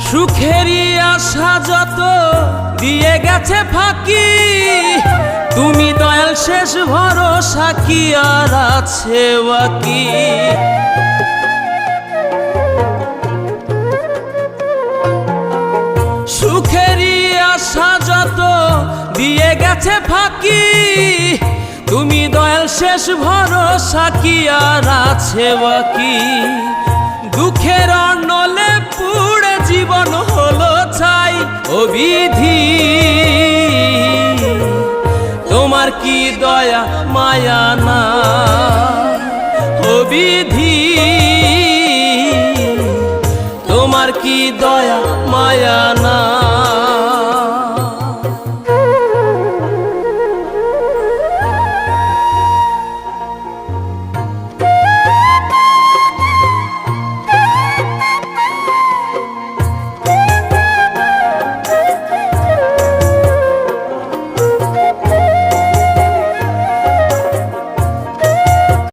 সুখেরই আশা যত দিয়ে গেছে ফাঁকি, তুমি দয়াল শেষ ভরসা কি আর আছে বাকি। সুখেরই আশা যত দিয়ে গেছে ফাঁকি, তুমি দয়াল শেষ ভরসা কি আর আছে বাকি। দুঃখের অনলে পুড়ে জীবন হলো ছাই, ও বিধি তোমার কি দয়া মায়া না, ও বিধি তোমার কি দয়া মায়া না।